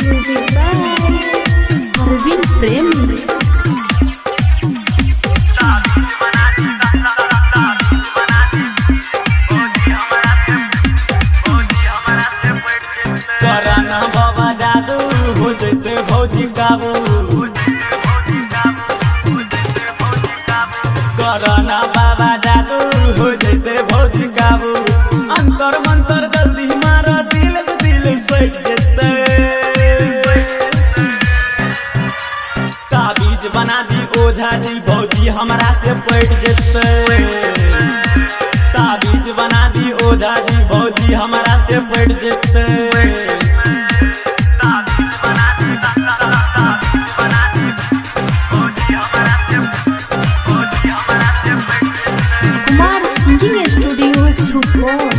Music by Arvind प्रेम। कराना बाबा जादू हो जैसे भौजी काबू, कराना बाबा जादू हो जैसे भौजी काबू। अंतर मंतर जल्दी मारा दिल से दिल सट जेते। ताबीज बना दी ओझा जी भौजी हमरा से पट जेते। ताबीज बना दी ओझा जी भौजी हमरा से पट जेते। Kumar singing studio Supaul.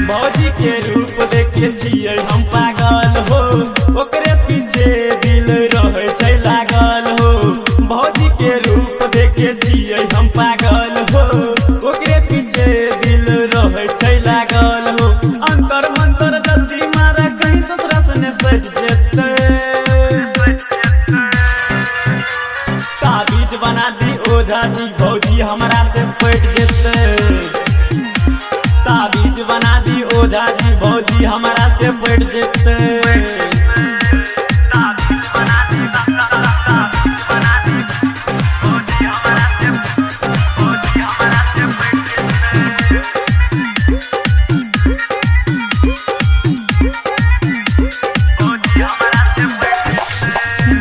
भौजी के रूप देखे छियै हम पागल हो, ओकरे पीछे दिल रहे छै लागल हो। भौजी के रूप देखे छियै हम पागल हो, ओकरे पीछे दिल रहे छै लागल हो। अंतर मंतर जल्दी मारा कहीं दूसरा से सज जेते। ताबीज बना दी ओझा जी भौजी हमरा से पट जेते। ताबीज बना दी ओझा जी भौजी हमरा से पट जेते।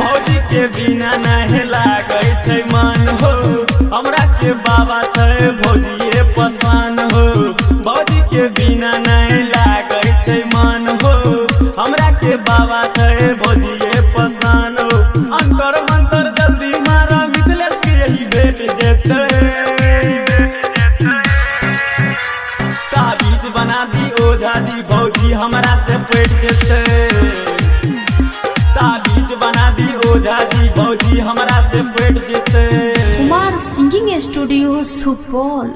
भौजी के बिना नहीं लागे छै मन हो, हमरा के बाबा छै भौजिए पसंद हो। भौजी के बिना नहीं लागे छै मन हो, हमरा के बाबा छै भौजिए पसंद हो। अंतर मंतर जल्दी मारा मिथिलेश के यही भेट जेते। ताबीज बना दी ओझा जी भौजी हमरा से पट जेते। ताबीज बना दी ओझा जी भौजी हमरा से पट जेते। Kumar singing studio Supaul.